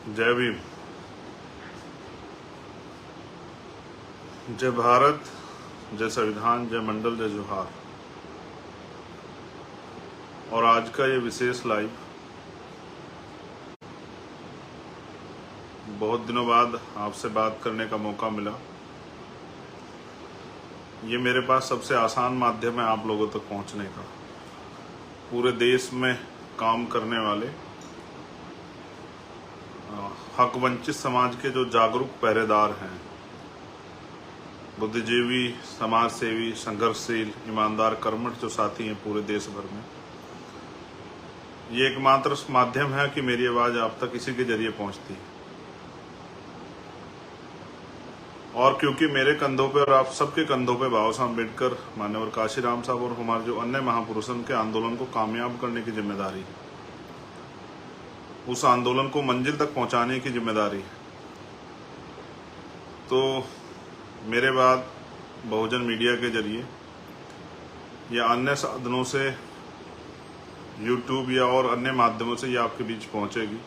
जय भीम। जय भारत, जय संविधान, जय मंडल, जय जोहार। और आज का ये विशेष लाइव बहुत दिनों बाद आपसे बात करने का मौका मिला। ये मेरे पास सबसे आसान माध्यम है आप लोगों तक पहुंचने का। पूरे देश में काम करने वाले हक वंचित समाज के जो जागरूक पहरेदार हैं, बुद्धिजीवी, समाज सेवी, संघर्षशील, ईमानदार, कर्मठ जो साथी हैं पूरे देश भर में, ये एकमात्र माध्यम है कि मेरी आवाज आप तक इसी के जरिए पहुंचती है। और क्योंकि मेरे कंधों पे और आप सबके कंधों पे बाबा साहब अम्बेडकर, मान्यवर काशीराम साहब और हमारे जो अन्य महापुरुषों के आंदोलन को कामयाब करने की जिम्मेदारी है, उस आंदोलन को मंजिल तक पहुंचाने की जिम्मेदारी है, तो मेरे बाद बहुजन मीडिया के जरिए या अन्य साधनों से, यूट्यूब या और अन्य माध्यमों से ये आपके बीच पहुंचेगी।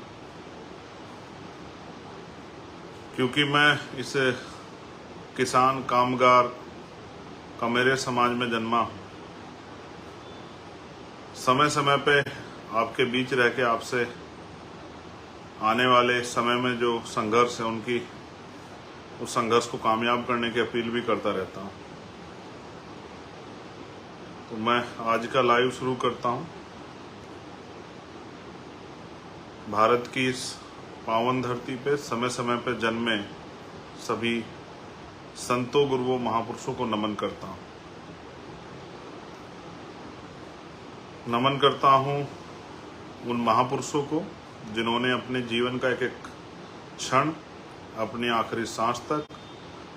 क्योंकि मैं इस किसान कामगार का मेरे समाज में जन्मा, समय समय पे आपके बीच रह के आपसे आने वाले समय में जो संघर्ष है उस संघर्ष को कामयाब करने की अपील भी करता रहता हूं। तो मैं आज का लाइव शुरू करता हूं। भारत की इस पावन धरती पे समय समय पे जन्मे सभी संतों, गुरुओं, महापुरुषों को नमन करता हूं। नमन करता हूं उन महापुरुषों को जिन्होंने अपने जीवन का एक एक क्षण, अपनी आखिरी सांस तक,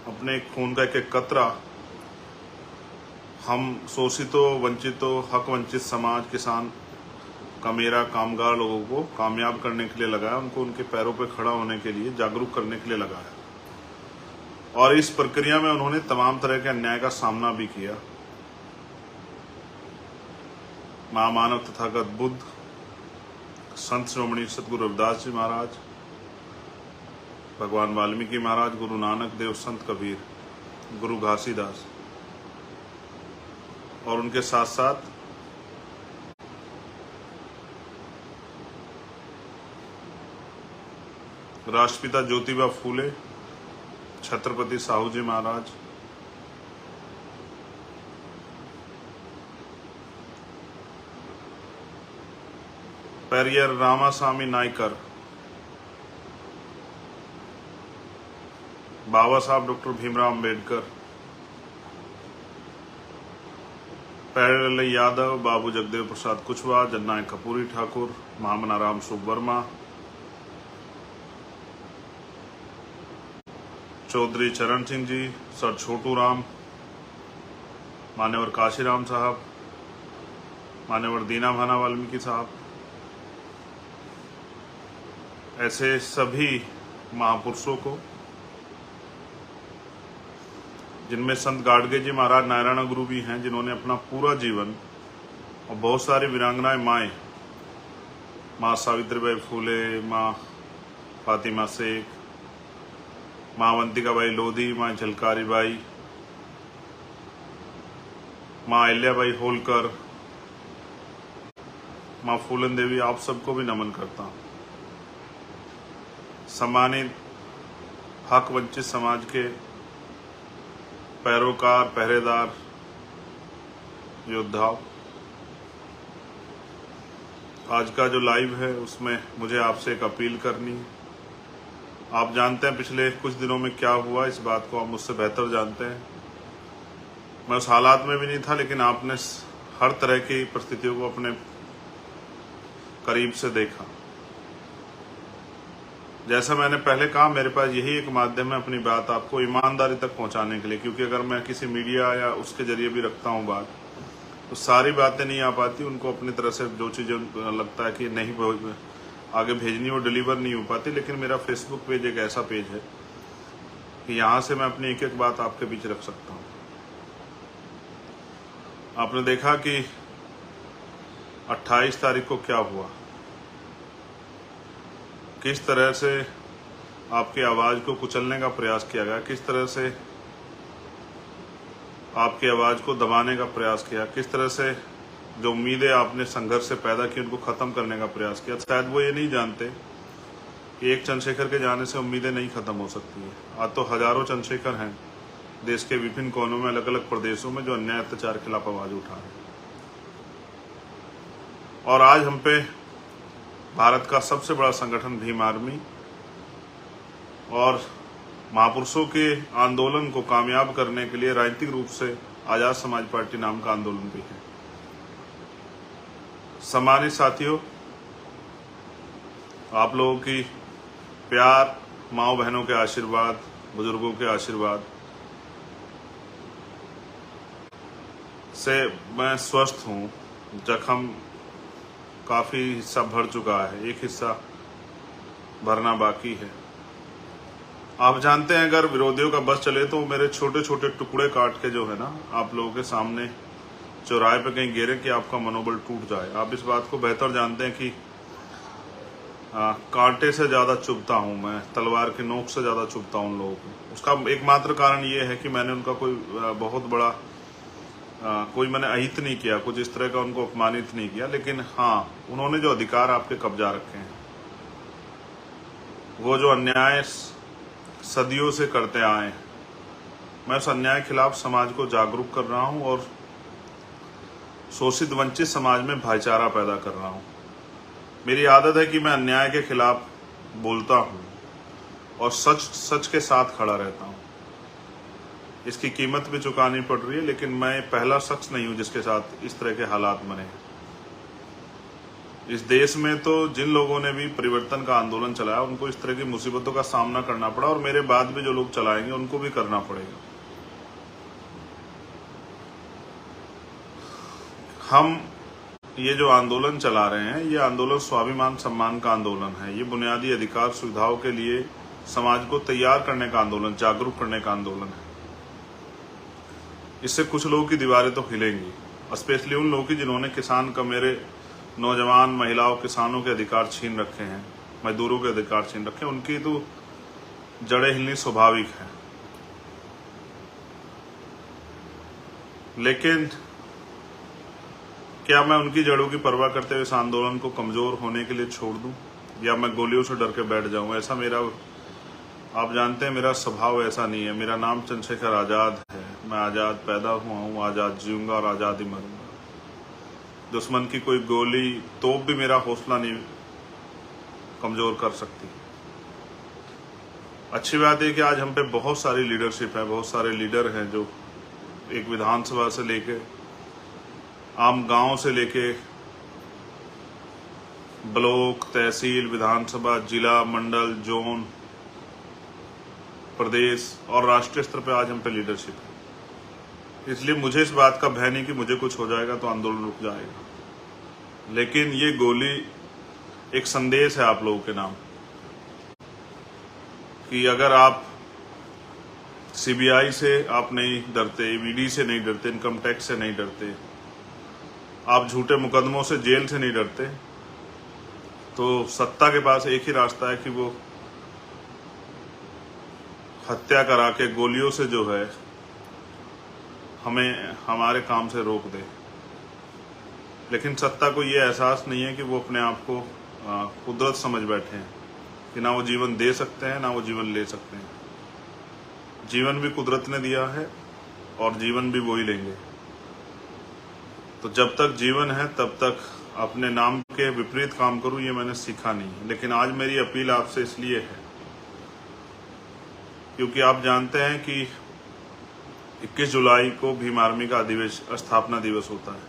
अपने खून का एक एक कतरा हम शोषितों, वंचितों, हक वंचित समाज, किसान का, मेरा, कामगार लोगों को कामयाब करने के लिए लगाया, उनको उनके पैरों पे खड़ा होने के लिए, जागरूक करने के लिए लगाया। और इस प्रक्रिया में उन्होंने तमाम तरह के अन्याय का सामना भी किया। महामानव तथागत बुद्ध, संत श्रोमणी सतगुरु रविदास जी महाराज, भगवान वाल्मीकि महाराज, गुरु नानक देव, संत कबीर, गुरु घासीदास, और उनके साथ साथ राष्ट्रपिता ज्योतिबा फूले, छत्रपति साहू जी महाराज, पेरियर रामास्वामी नायकर, बाबा साहब डॉक्टर भीमराव अम्बेडकर, प्यारेलाल यादव, बाबू जगदेव प्रसाद कुशवाहा, जननायक कपूरी ठाकुर, महामना राम सुख वर्मा, चौधरी चरण सिंह जी, सर छोटू राम, मान्यवर काशीराम साहब, मान्यवर दीना भाना वाल्मीकि साहब, ऐसे सभी महापुरुषों को, जिनमें संत गाडगे जी महाराज नारायण गुरु भी हैं, जिन्होंने अपना पूरा जीवन, और बहुत सारी वीरांगनाएं माएँ, माँ सावित्रीबाई फूले, माँ फातिमा शेख, माँ अवंतिका बाई लोधी, माँ झलकारी बाई, माँ अहिल्याबाई होलकर, माँ फूलन देवी, आप सबको भी नमन करता हूँ। सम्मानित हक वंचित समाज के पैरोकार, पहरेदार, योद्धाओं, आज का जो लाइव है उसमें मुझे आपसे एक अपील करनी है। आप जानते हैं पिछले कुछ दिनों में क्या हुआ, इस बात को आप मुझसे बेहतर जानते हैं। मैं उस हालात में भी नहीं था, लेकिन आपने हर तरह की परिस्थितियों को अपने करीब से देखा। जैसा मैंने पहले कहा, मेरे पास यही एक माध्यम है अपनी बात आपको ईमानदारी तक पहुंचाने के लिए, क्योंकि अगर मैं किसी मीडिया या उसके जरिए भी रखता हूं बात, तो सारी बातें नहीं आ पाती। उनको अपनी तरह से जो चीज़ें लगता है कि नहीं आगे भेजनी, वो डिलीवर नहीं हो पाती। लेकिन मेरा फेसबुक पेज एक ऐसा पेज है कि यहाँ से मैं अपनी एक एक बात आपके बीच रख सकता हूँ। आपने देखा कि 28 तारीख को क्या हुआ, किस तरह से आपकी आवाज़ को कुचलने का प्रयास किया गया, किस तरह से आपकी आवाज़ को दबाने का प्रयास किया, किस तरह से जो उम्मीदें आपने संघर्ष से पैदा की उनको ख़त्म करने का प्रयास किया। शायद वो ये नहीं जानते कि एक चंद्रशेखर के जाने से उम्मीदें नहीं ख़त्म हो सकती है। आज तो हज़ारों चंद्रशेखर हैं देश के विभिन्न कोनों में, अलग अलग प्रदेशों में, जो अन्याय अत्याचार के खिलाफ आवाज़ उठा रहे हैं। और आज हम पे भारत का सबसे बड़ा संगठन भीम आर्मी और महापुरुषों के आंदोलन को कामयाब करने के लिए राजनीतिक रूप से आज़ाद समाज पार्टी नाम का आंदोलन भी है। सम्मानित साथियों, आप लोगों की प्यार, माओ बहनों के आशीर्वाद, बुजुर्गों के आशीर्वाद से मैं स्वस्थ हूँ। जख्म काफ़ी हिस्सा भर चुका है, एक हिस्सा भरना बाकी है। आप जानते हैं अगर विरोधियों का बस चले तो मेरे छोटे छोटे टुकड़े काट के जो है ना आप लोगों के सामने चौराहे पे कहीं गिरे कि आपका मनोबल टूट जाए। आप इस बात को बेहतर जानते हैं कि कांटे से ज़्यादा चुभता हूँ मैं, तलवार की नोक से ज़्यादा चुभता हूँ उन लोगों को। उसका एकमात्र कारण ये है कि मैंने उनका कोई बहुत बड़ा कोई मैंने अहित नहीं किया, कुछ इस तरह का उनको अपमानित नहीं किया, लेकिन हाँ उन्होंने जो अधिकार आपके कब्जा रखे हैं, वो जो अन्याय सदियों से करते आए, मैं उस अन्याय के खिलाफ समाज को जागरूक कर रहा हूँ और शोषित वंचित समाज में भाईचारा पैदा कर रहा हूँ। मेरी आदत है कि मैं अन्याय के खिलाफ बोलता हूँ और सच सच के साथ खड़ा रहता हूँ। इसकी कीमत भी चुकानी पड़ रही है, लेकिन मैं पहला शख्स नहीं हूँ जिसके साथ इस तरह के हालात बने। इस देश में तो जिन लोगों ने भी परिवर्तन का आंदोलन चलाया उनको इस तरह की मुसीबतों का सामना करना पड़ा, और मेरे बाद भी जो लोग चलाएंगे उनको भी करना पड़ेगा। हम ये जो आंदोलन चला रहे हैं, ये आंदोलन स्वाभिमान सम्मान का आंदोलन है। ये बुनियादी अधिकार सुविधाओं के लिए समाज को तैयार करने का आंदोलन, जागरूक करने का आंदोलन है। इससे कुछ लोगों की दीवारें तो हिलेंगी, स्पेशली उन लोगों की जिन्होंने किसान का, मेरे नौजवान महिलाओं किसानों के अधिकार छीन रखे हैं, मजदूरों के अधिकार छीन रखे हैं, उनकी तो जड़ें हिलनी स्वाभाविक है। लेकिन क्या मैं उनकी जड़ों की परवाह करते हुए इस आंदोलन को कमजोर होने के लिए छोड़ दूं, या मैं गोलियों से डर के बैठ जाऊं? ऐसा मेरा, आप जानते हैं मेरा स्वभाव ऐसा नहीं है। मेरा नाम चंद्रशेखर आज़ाद है। मैं आज़ाद पैदा हुआ हूँ, आज़ाद जीऊंगा और आज़ाद ही मरूंगा। दुश्मन की कोई गोली, तोप भी मेरा हौसला नहीं कमजोर कर सकती। अच्छी बात है कि आज हम पे बहुत सारी लीडरशिप है, बहुत सारे लीडर हैं जो एक विधानसभा से लेके, आम गांव से लेके ब्लॉक, तहसील, विधानसभा, जिला, मंडल, जोन, प्रदेश और राष्ट्रीय स्तर पे आज हम पे लीडरशिप है। इसलिए मुझे इस बात का भय नहीं कि मुझे कुछ हो जाएगा तो आंदोलन रुक जाएगा। लेकिन ये गोली एक संदेश है आप लोगों के नाम कि अगर आप सीबीआई से आप नहीं डरते, ईडी से नहीं डरते, इनकम टैक्स से नहीं डरते, आप झूठे मुकदमों से, जेल से नहीं डरते, तो सत्ता के पास एक ही रास्ता है कि वो हत्या करा के गोलियों से जो है हमें हमारे काम से रोक दे। लेकिन सत्ता को ये एहसास नहीं है कि वो अपने आप को कुदरत समझ बैठे हैं कि ना वो जीवन दे सकते हैं ना वो जीवन ले सकते हैं। जीवन भी कुदरत ने दिया है और जीवन भी वो ही लेंगे। तो जब तक जीवन है तब तक अपने नाम के विपरीत काम करूं, ये मैंने सीखा नहीं है। लेकिन आज मेरी अपील आपसे इसलिए है क्योंकि आप जानते हैं कि 21 जुलाई को भीम आर्मी का स्थापना दिवस होता है,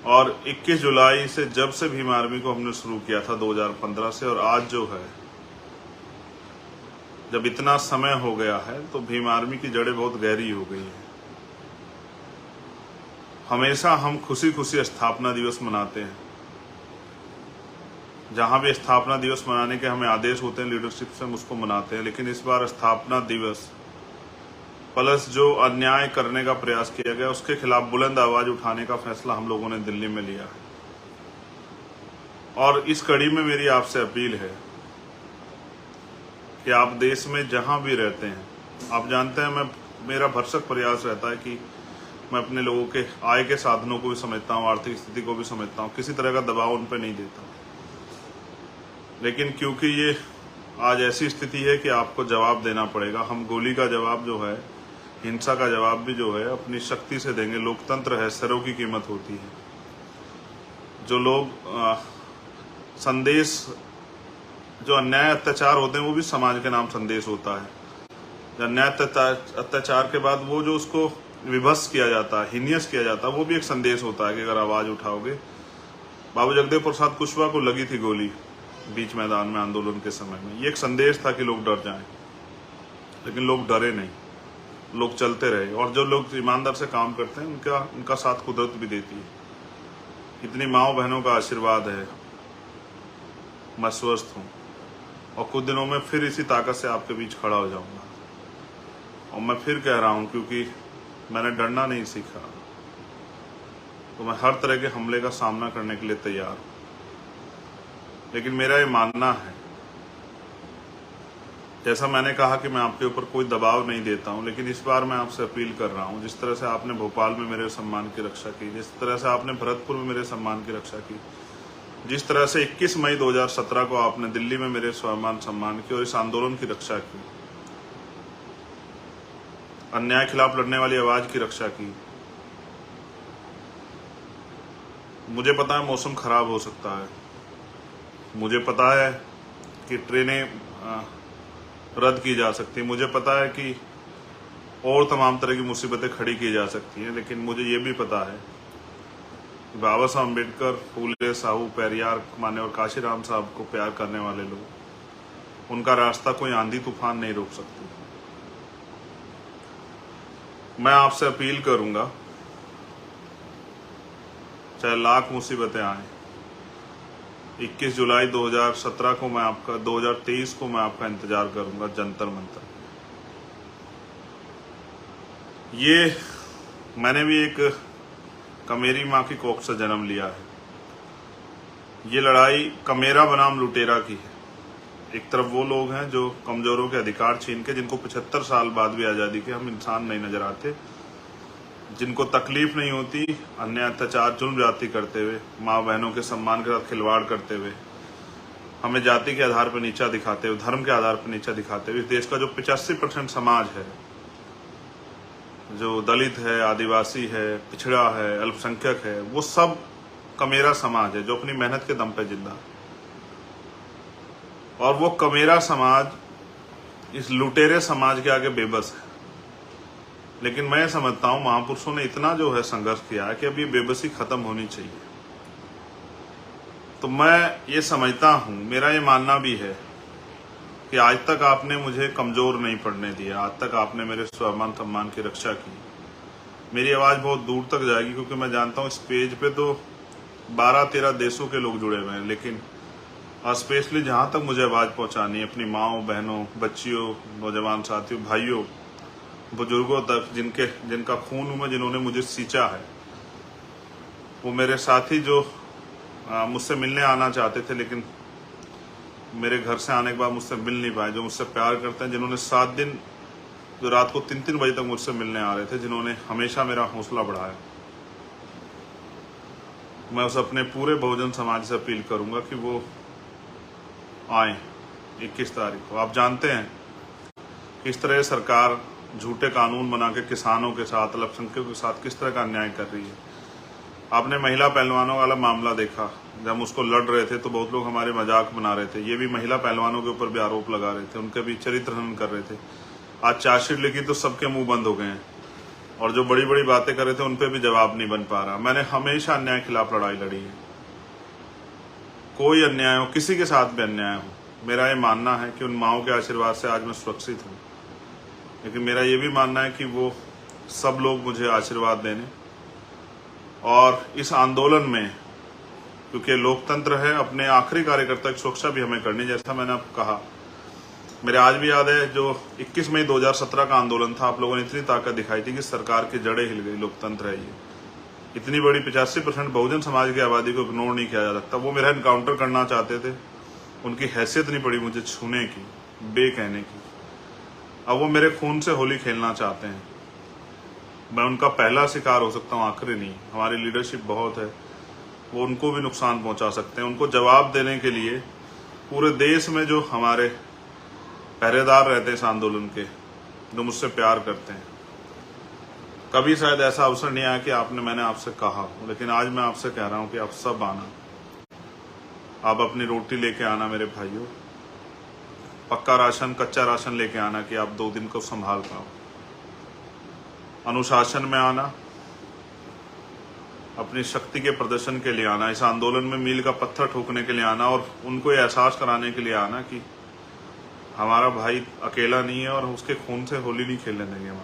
और 21 जुलाई से जब से भीम आर्मी को हमने शुरू किया था 2015 से, और आज जो है जब इतना समय हो गया है, तो भीम आर्मी की जड़ें बहुत गहरी हो गई हैं। हमेशा हम खुशी खुशी स्थापना दिवस मनाते हैं। जहां भी स्थापना दिवस मनाने के हमें आदेश होते हैं लीडरशिप से, हम उसको मनाते हैं। लेकिन इस बार स्थापना दिवस प्लस जो अन्याय करने का प्रयास किया गया उसके खिलाफ बुलंद आवाज उठाने का फैसला हम लोगों ने दिल्ली में लिया है। और इस कड़ी में मेरी आपसे अपील है कि आप देश में जहां भी रहते हैं, आप जानते हैं मेरा भरसक प्रयास रहता है कि मैं अपने लोगों के आय के साधनों को भी समझता हूँ, आर्थिक स्थिति को भी समझता हूँ, किसी तरह का दबाव उन पर नहीं देता। लेकिन क्योंकि ये आज ऐसी स्थिति है कि आपको जवाब देना पड़ेगा, हम गोली का जवाब जो है, हिंसा का जवाब भी जो है अपनी शक्ति से देंगे। लोकतंत्र है, सरों की कीमत होती है। जो लोग संदेश, जो अन्याय अत्याचार होते हैं वो भी समाज के नाम संदेश होता है। अन्याय अत्याचार के बाद वो जो उसको विभत्स किया जाता है, हीनियस किया जाता है, वो भी एक संदेश होता है कि अगर आवाज उठाओगे। बाबू जगदेव प्रसाद कुशवाहा को लगी थी गोली बीच मैदान में आंदोलन के समय में, ये एक संदेश था कि लोग डर जाएं, लेकिन लोग डरे नहीं, लोग चलते रहे। और जो लोग ईमानदार से काम करते हैं उनका साथ कुदरत भी देती है। इतनी माओ बहनों का आशीर्वाद है, मैं स्वस्थ हूँ और कुछ दिनों में फिर इसी ताकत से आपके बीच खड़ा हो जाऊंगा। और मैं फिर कह रहा हूँ, क्योंकि मैंने डरना नहीं सीखा, तो मैं हर तरह के हमले का सामना करने के लिए तैयार हूँ। लेकिन मेरा ये मानना है, जैसा मैंने कहा कि मैं आपके ऊपर कोई दबाव नहीं देता हूँ, लेकिन इस बार मैं आपसे अपील कर रहा हूँ, जिस तरह से आपने भोपाल में मेरे सम्मान की रक्षा की, जिस तरह से आपने भरतपुर में मेरे सम्मान की रक्षा की, जिस तरह से 21 मई 2017 को आपने दिल्ली में मेरे सम्मान की और इस आंदोलन की रक्षा की, अन्याय खिलाफ लड़ने वाली आवाज की रक्षा की। मुझे पता है मौसम खराब हो सकता है, मुझे पता है कि ट्रेनें रद्द की जा सकती है, मुझे पता है कि और तमाम तरह की मुसीबतें खड़ी की जा सकती हैं, लेकिन मुझे ये भी पता है कि बाबा साहब अम्बेडकर, फूले, साहू, पेरियार, मान्यवर काशीराम साहब को प्यार करने वाले लोग, उनका रास्ता कोई आंधी तूफान नहीं रोक सकती। मैं आपसे अपील करूंगा, चाहे लाख मुसीबतें आए, 21 जुलाई 2017 को मैं आपका 2023 को मैं आपका इंतजार करूंगा जंतर मंतर। ये मैंने भी एक कमेरी माँ की कोख से जन्म लिया है। ये लड़ाई कमेरा बनाम लुटेरा की है। एक तरफ वो लोग हैं जो कमजोरों के अधिकार छीन के, जिनको 75 साल बाद भी आज़ादी के हम इंसान नहीं नजर आते, जिनको तकलीफ नहीं होती अन्य अत्याचार जुल्म जाति करते हुए, माँ बहनों के सम्मान के साथ खिलवाड़ करते हुए, हमें जाति के आधार पर नीचा दिखाते हुए, धर्म के आधार पर नीचा दिखाते हुए, इस देश का जो 85% समाज है, जो दलित है, आदिवासी है, पिछड़ा है, अल्पसंख्यक है, वो सब कमेरा समाज है जो अपनी मेहनत के दम पे जिंदा है। और वो कमेरा समाज इस लुटेरे समाज के आगे बेबस है। लेकिन मैं समझता हूं महापुरुषों ने इतना जो है संघर्ष किया है कि अब ये बेबसी खत्म होनी चाहिए। तो मैं ये समझता हूं, मेरा ये मानना भी है कि आज तक आपने मुझे कमजोर नहीं पड़ने दिया, आज तक आपने मेरे स्वाभिमान सम्मान की रक्षा की। मेरी आवाज बहुत दूर तक जाएगी, क्योंकि मैं जानता हूं इस पेज पे तो 12-13 देशों के लोग जुड़े हुए हैं, लेकिन स्पेशली जहां तक मुझे आवाज पहुंचानी है अपनी माओ, बहनों, बच्चियों, नौजवान साथियों, भाइयों, बुजुर्गों तक, जिनका खून में जिन्होंने मुझे सींचा है, वो मेरे साथी जो मुझसे मिलने आना चाहते थे लेकिन मेरे घर से आने के बाद मुझसे मिल नहीं पाए, जो मुझसे प्यार करते हैं, जिन्होंने 7 दिन, जो रात को 3-3 बजे तक मुझसे मिलने आ रहे थे, जिन्होंने हमेशा मेरा हौसला बढ़ाया, मैं उस अपने पूरे बहुजन समाज से अपील करूंगा कि वो आए 21 तारीख को। आप जानते हैं किस तरह सरकार झूठे कानून बना के किसानों के साथ, अल्पसंख्यकों के साथ किस तरह का अन्याय कर रही है। आपने महिला पहलवानों वाला मामला देखा, जब हम उसको लड़ रहे थे तो बहुत लोग हमारे मजाक बना रहे थे, ये भी महिला पहलवानों के ऊपर भी आरोप लगा रहे थे, उनके भी चरित्र हनन कर रहे थे। आज चार्जशीट लिखी तो सबके मुंह बंद हो गए हैं, और जो बड़ी बड़ी बातें कर रहे थे उन पर भी जवाब नहीं बन पा रहा। मैंने हमेशा अन्याय के खिलाफ लड़ाई लड़ी है, कोई अन्याय हो, किसी के साथ भी अन्याय हो। मेरा ये मानना है कि उन माओं के आशीर्वाद से आज मैं सुरक्षित हूँ, लेकिन मेरा ये भी मानना है कि वो सब लोग मुझे आशीर्वाद देने, और इस आंदोलन में, क्योंकि लोकतंत्र है, अपने आखिरी कार्यकर्ता की सुरक्षा भी हमें करनी। जैसा मैंने आपको कहा, मेरे आज भी याद है जो 21 मई 2017 का आंदोलन था, आप लोगों ने इतनी ताकत दिखाई थी कि सरकार की जड़ें हिल गई। लोकतंत्र है इतनी बड़ी 85% बहुजन समाज की आबादी को इग्नोर नहीं किया जा सकता। वो मेरा इनकाउंटर करना चाहते थे, उनकी हैसियत नहीं पड़ी मुझे छूने की, बे कहने की। अब वो मेरे खून से होली खेलना चाहते हैं। मैं उनका पहला शिकार हो सकता हूँ, आखिरी नहीं। हमारी लीडरशिप बहुत है, वो उनको भी नुकसान पहुंचा सकते हैं। उनको जवाब देने के लिए पूरे देश में जो हमारे पहरेदार रहते हैं इस आंदोलन के, जो मुझसे प्यार करते हैं, कभी शायद ऐसा अवसर नहीं आया कि मैंने आपसे कहा, लेकिन आज मैं आपसे कह रहा हूं कि आप सब आना, आप अपनी रोटी लेके आना मेरे भाइयों, पक्का राशन, कच्चा राशन लेके आना कि आप 2 दिन को संभाल पाओ। अनुशासन में आना, अपनी शक्ति के प्रदर्शन के लिए आना, इस आंदोलन में मील का पत्थर ठोकने के लिए आना और उनको ये एहसास कराने के लिए आना कि हमारा भाई अकेला नहीं है और उसके खून से होली नहीं खेलने देंगे हम।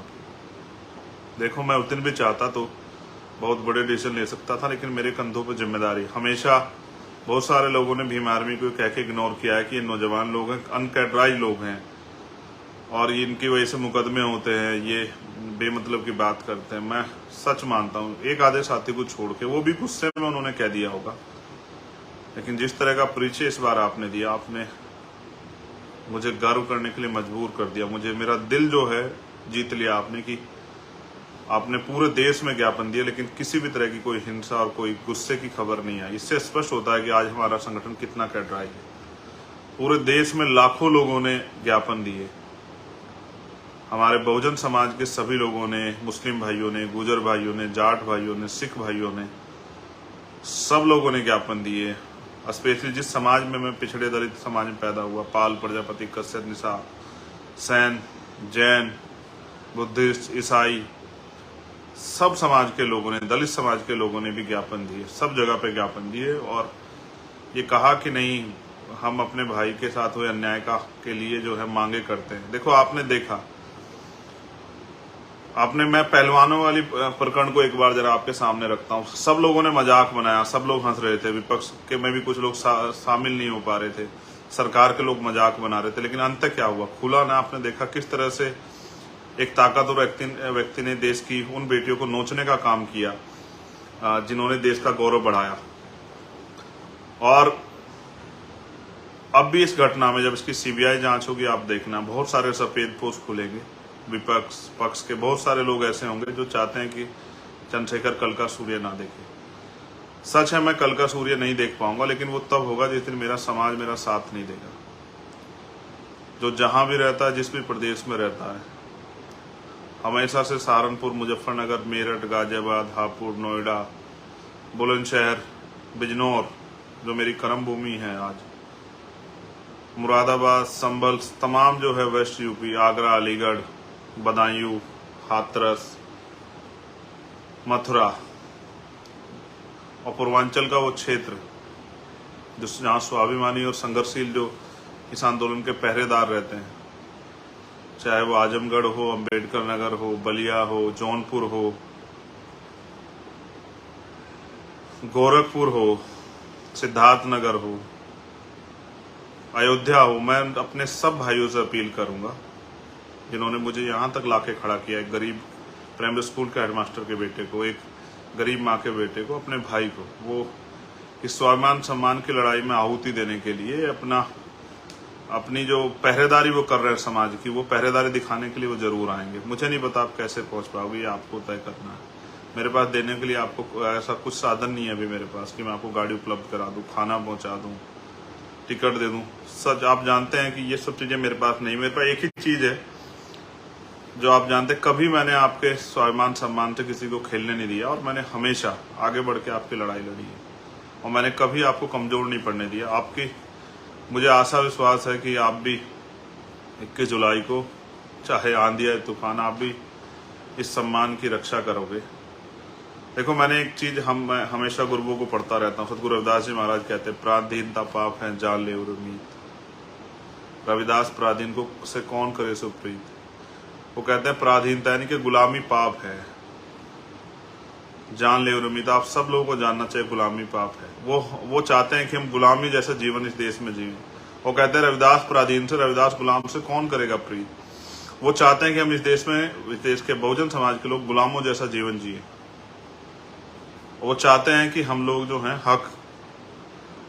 देखो, मैं उस दिन भी चाहता तो बहुत बड़े डिसीजन ले सकता था, लेकिन मेरे कंधों पर जिम्मेदारी। हमेशा बहुत सारे लोगों ने भीम आर्मी को कह के इग्नोर किया है कि ये नौजवान लोग हैं, अनकैडराइज लोग हैं और इनकी वजह से मुकदमे होते हैं, ये बेमतलब की बात करते हैं। मैं सच मानता हूँ, एक आधे साथी को छोड़ के, वो भी गुस्से में उन्होंने कह दिया होगा, लेकिन जिस तरह का परिचय इस बार आपने दिया, आपने मुझे गर्व करने के लिए मजबूर कर दिया। मुझे, मेरा दिल जो है जीत लिया आपने कि आपने पूरे देश में ज्ञापन दिया, लेकिन किसी भी तरह की कोई हिंसा और कोई गुस्से की खबर नहीं आई। इससे स्पष्ट होता है कि आज हमारा संगठन कितना कैडराइज है। पूरे देश में लाखों लोगों ने ज्ञापन दिए, हमारे बहुजन समाज के सभी लोगों ने, मुस्लिम भाइयों ने, गुजर भाइयों ने, जाट भाइयों ने, सिख भाइयों ने, सब लोगों ने ज्ञापन दिए। स्पेशली जिस समाज में मैं पिछड़े दलित समाज में पैदा हुआ, पाल, प्रजापति, कश्यप, निशा, सैन, जैन, बुद्धिस्ट, ईसाई, सब समाज के लोगों ने, दलित समाज के लोगों ने भी ज्ञापन दिए, सब जगह पे ज्ञापन दिए और ये कहा कि नहीं, हम अपने भाई के साथ हुए अन्याय के लिए जो है मांगे करते हैं। देखो, आपने देखा, मैं पहलवानों वाली प्रकरण को एक बार जरा आपके सामने रखता हूँ। सब लोगों ने मजाक बनाया, सब लोग हंस रहे थे, विपक्ष के में भी कुछ लोग शामिल नहीं हो पा रहे थे, सरकार के लोग मजाक बना रहे थे, लेकिन अंत क्या हुआ? खुला ना, आपने देखा किस तरह से एक ताकतवर व्यक्ति ने देश की उन बेटियों को नोचने का काम किया जिन्होंने देश का गौरव बढ़ाया। और अब भी इस घटना में जब इसकी सीबीआई जांच होगी, आप देखना बहुत सारे सफेद पोष खुलेंगे। विपक्ष पक्ष के बहुत सारे लोग ऐसे होंगे जो चाहते हैं कि चंद्रशेखर कल का सूर्य ना देखे। सच है, मैं कल का सूर्य नहीं देख पाऊंगा, लेकिन वो तब होगा जिस दिन मेरा समाज मेरा साथ नहीं देगा। जो जहां भी रहता है, जिस भी प्रदेश में रहता है, हमेशा से सहारनपुर, मुजफ्फरनगर, मेरठ, गाजियाबाद, हापुड़, नोएडा, बुलंदशहर, बिजनौर, जो मेरी कर्म भूमि है आज, मुरादाबाद, संभल, तमाम जो है वेस्ट यूपी, आगरा, अलीगढ़, बदायूं, हाथरस, मथुरा और पूर्वांचल का वो क्षेत्र जहाँ स्वाभिमानी और संघर्षशील जो इस आंदोलन के पहरेदार रहते हैं, चाहे वो आजमगढ़ हो, अंबेडकर नगर हो, बलिया हो, जौनपुर हो, गोरखपुर हो, सिद्धार्थ नगर हो, अयोध्या हो, मैं अपने सब भाइयों से अपील करूंगा जिन्होंने मुझे यहाँ तक लाके खड़ा किया, एक गरीब प्राइमरी स्कूल के हेडमास्टर के बेटे को, एक गरीब माँ के बेटे को, अपने भाई को, वो इस स्वाभिमान सम्मान की लड़ाई में आहुति देने के लिए अपनी जो पहरेदारी वो कर रहे हैं समाज की, वो पहरेदारी दिखाने के लिए वो जरूर आएंगे। मुझे नहीं पता आप कैसे पहुंच पाओगे, ये आपको तय करना है। मेरे पास देने के लिए आपको ऐसा कुछ साधन नहीं है अभी मेरे पास कि मैं आपको गाड़ी उपलब्ध करा दूं, खाना पहुंचा दूं, टिकट दे दूं। सच आप जानते हैं कि ये सब चीजें मेरे पास नहीं। मेरे पास एक ही चीज है जो आप जानते, कभी मैंने आपके स्वाभिमान सम्मान से किसी को खेलने नहीं दिया और मैंने हमेशा आगे बढ़ के आपकी लड़ाई लड़ी है और मैंने कभी आपको कमजोर नहीं पड़ने दिया। आपकी मुझे आशा विश्वास है कि आप भी 21 जुलाई को, चाहे आंधी या तूफान, आप भी इस सम्मान की रक्षा करोगे। देखो, मैंने एक चीज हमेशा गुरुओं को पढ़ता रहता हूँ। सतगुरु रविदास जी महाराज कहते हैं, पराधीनता पाप है, जान ले उर्मीत। रविदास पराधीन को से कौन करे सो प्रीत। वो कहते हैं पराधीनता यानी कि गुलामी पाप है, जान ले उर्मीत। आप सब लोगों को जानना चाहिए गुलामी पाप है। वो चाहते हैं कि हम गुलामी जैसा जीवन इस देश में जिए। वो कहते हैं रविदास पराधीन से, रविदास गुलाम से कौन करेगा प्रीत। वो चाहते हैं कि हम इस देश के बहुजन समाज के लोग गुलामों जैसा जीवन जिए। वो चाहते हैं कि हम लोग जो हैं हक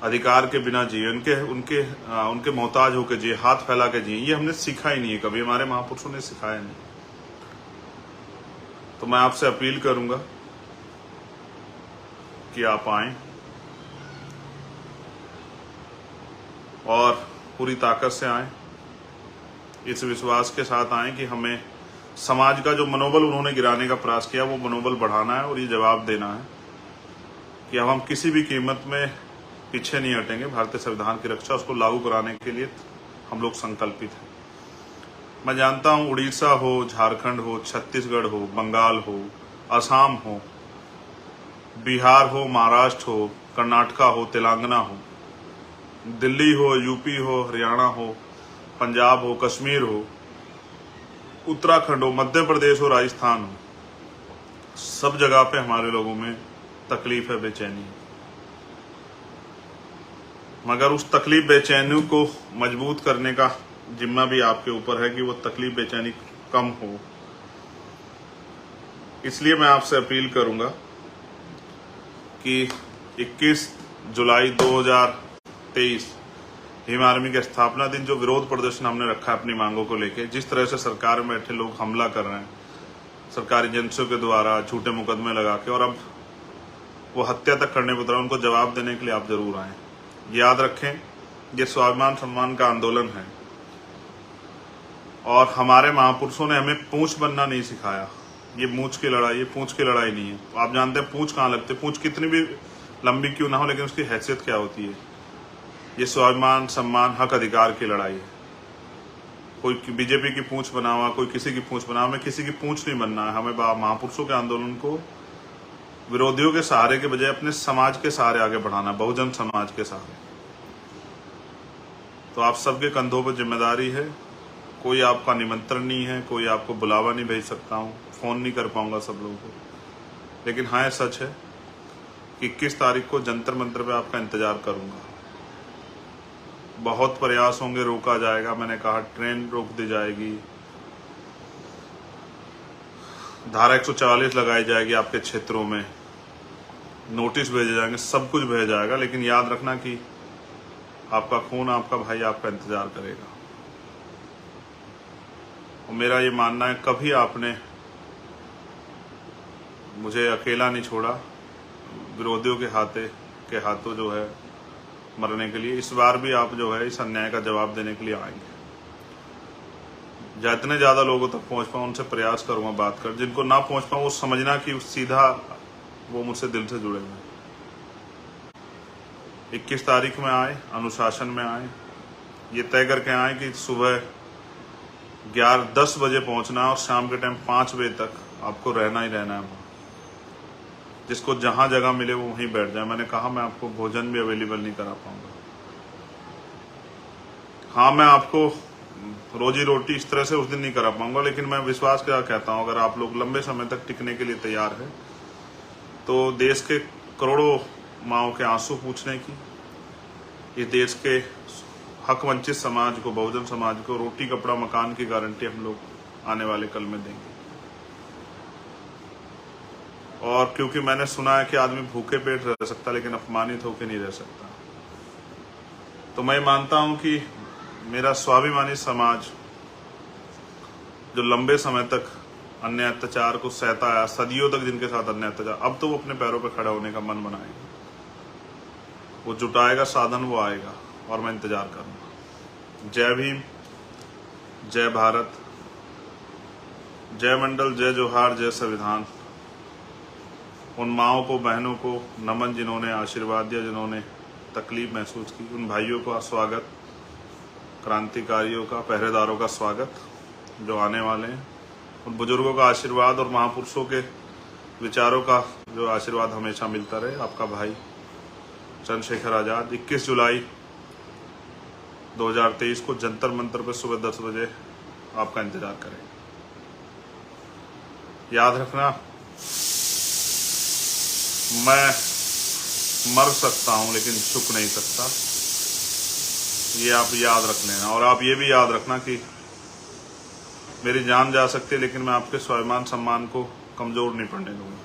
अधिकार के बिना जिए, उनके मोहताज होकर जिए, हाथ फैला के जिए। ये हमने सीखा ही नहीं है, कभी हमारे महापुरुषों ने सिखाया नहीं। तो मैं आपसे अपील करूंगा कि आप आएं और पूरी ताकत से आएं, इस विश्वास के साथ आएं कि हमें समाज का जो मनोबल उन्होंने गिराने का प्रयास किया वो मनोबल बढ़ाना है और ये जवाब देना है कि अब हम किसी भी कीमत में पीछे नहीं हटेंगे। भारतीय संविधान की रक्षा, उसको लागू कराने के लिए हम लोग संकल्पित हैं। मैं जानता हूं उड़ीसा हो, झारखंड हो, छत्तीसगढ़ हो, बंगाल हो, असम हो, बिहार हो, महाराष्ट्र हो, कर्नाटका हो, तेलंगाना हो, दिल्ली हो, यूपी हो, हरियाणा हो, पंजाब हो, कश्मीर हो, उत्तराखंड हो, मध्य प्रदेश हो, राजस्थान हो, सब जगह पे हमारे लोगों में तकलीफ है, बेचैनी है। मगर उस तकलीफ बेचैनी को मजबूत करने का जिम्मा भी आपके ऊपर है कि वो तकलीफ बेचैनी कम हो। इसलिए मैं आपसे अपील करूंगा कि 21 जुलाई 2023 हिम आर्मी के स्थापना दिन जो विरोध प्रदर्शन हमने रखा है अपनी मांगों को लेके, जिस तरह से सरकार में बैठे लोग हमला कर रहे हैं सरकारी एजेंसियों के द्वारा झूठे मुकदमे लगा के, और अब वो हत्या तक करने पर उतरा, उनको जवाब देने के लिए आप जरूर आए। याद रखें, ये स्वाभिमान सम्मान का आंदोलन है और हमारे महापुरुषों ने हमें पूंछ बनना नहीं सिखाया। ये मूंछ की लड़ाई, ये पूंछ की लड़ाई नहीं है। तो आप जानते हैं पूंछ कहाँ लगती है, पूंछ कितनी भी लंबी क्यों ना हो, लेकिन उसकी हैसियत क्या होती है। ये स्वाभिमान सम्मान हक अधिकार की लड़ाई है। कोई बीजेपी की पूंछ बना हुआ, कोई किसी की पूंछ बना हुआ, हमें किसी की पूंछ नहीं बनना है। हमें महापुरुषों के आंदोलन को विरोधियों के सहारे के बजाय अपने समाज के सहारे आगे बढ़ाना, बहुजन समाज के सहारे। तो आप सबके कंधों पर जिम्मेदारी है। कोई आपका निमंत्रण नहीं है, कोई आपको बुलावा नहीं भेज सकता हूँ, फोन नहीं कर पाऊंगा सब लोगों को, लेकिन हाँ सच है कि 21 तारीख को जंतर मंतर पे आपका इंतजार करूंगा। बहुत प्रयास होंगे, रोका जाएगा। मैंने कहा ट्रेन रोक दी जाएगी, धारा 144 लगाई जाएगी, आपके क्षेत्रों में नोटिस भेजे जाएंगे, सब कुछ भेजा जाएगा। लेकिन याद रखना कि आपका खून, आपका भाई आपका इंतजार करेगा। और मेरा ये मानना है, कभी आपने मुझे अकेला नहीं छोड़ा विरोधियों के हाथों जो है मरने के लिए। इस बार भी आप जो है इस अन्याय का जवाब देने के लिए आएंगे। जितने ज्यादा लोगों तक पहुंच पाऊं उनसे प्रयास करूंगा बात कर। जिनको ना पहुंच पाऊं वो समझना कि सीधा वो मुझसे दिल से जुड़े हुए। 21 तारीख में आए, अनुशासन में आए, ये तय करके आए कि सुबह 10 बजे पहुंचना और शाम के टाइम 5 बजे तक आपको रहना ही रहना है वहाँ। जिसको जहां जगह मिले वो वहीं बैठ जाए। मैंने कहा मैं आपको भोजन भी अवेलेबल नहीं करा पाऊंगा। हाँ, मैं आपको रोजी रोटी इस तरह से उस दिन नहीं करा पाऊंगा, लेकिन मैं विश्वास क्या कहता हूं, अगर आप लोग लंबे समय तक टिकने के लिए तैयार है तो देश के करोड़ों माओं के आंसू पूछने की, इस देश के हक वंचित समाज को, बहुजन समाज को रोटी कपड़ा मकान की गारंटी हम लोग आने वाले कल में देंगे। और क्योंकि मैंने सुना है कि आदमी भूखे पेट रह सकता लेकिन अपमानित होकर नहीं रह सकता, तो मैं मानता हूं कि मेरा स्वाभिमानी समाज जो लंबे समय तक अन्य अत्याचार को सहता आया, सदियों तक जिनके साथ अन्य अत्याचार, अब तो वो अपने पैरों पर खड़ा होने का मन बनाएगा, वो जुटाएगा साधन, वो आएगा और मैं इंतजार करूंगा। जय भीम, जय भारत, जय मंडल, जय जोहार, जय संविधान। उन माओं को, बहनों को नमन जिन्होंने आशीर्वाद दिया, जिन्होंने तकलीफ महसूस की। उन भाइयों का स्वागत, क्रांतिकारियों का, पहरेदारों का स्वागत जो आने वाले हैं। उन बुजुर्गों का आशीर्वाद और महापुरुषों के विचारों का जो आशीर्वाद हमेशा मिलता रहे। आपका भाई चंद्रशेखर आजाद 21 जुलाई 2023 को जंतर मंतर पर सुबह 10 बजे आपका इंतजार करें। याद रखना, मैं मर सकता हूं लेकिन झुक नहीं सकता, ये आप याद रख लेना। और आप ये भी याद रखना कि मेरी जान जा सकती है लेकिन मैं आपके स्वाभिमान सम्मान को कमजोर नहीं पड़ने दूंगा।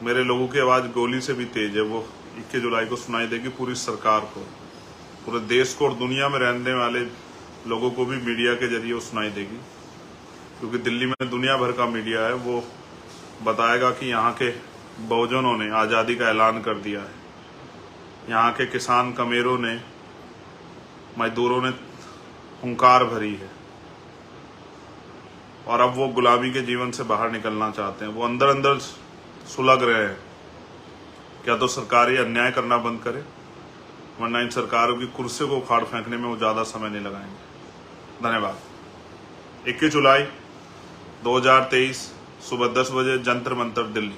मेरे लोगों की आवाज़ गोली से भी तेज है, वो 21 जुलाई को सुनाई देगी पूरी सरकार को, पूरे देश को और दुनिया में रहने वाले लोगों को भी मीडिया के जरिए वो सुनाई देगी। क्योंकि दिल्ली में दुनिया भर का मीडिया है, वो बताएगा कि यहाँ के बहुजनों ने आज़ादी का ऐलान कर दिया है, यहाँ के किसान कमेरों ने, मजदूरों ने हुंकार भरी है और अब वो गुलामी के जीवन से बाहर निकलना चाहते हैं। वो अंदर अंदर सुलग रहे हैं। क्या तो सरकार ये अन्याय करना बंद करे, वरना इन सरकारों की कुर्सी को उखाड़ फेंकने में वो ज़्यादा समय नहीं लगाएंगे। धन्यवाद। 21 जुलाई 2023 सुबह 10 बजे जंतर मंतर दिल्ली।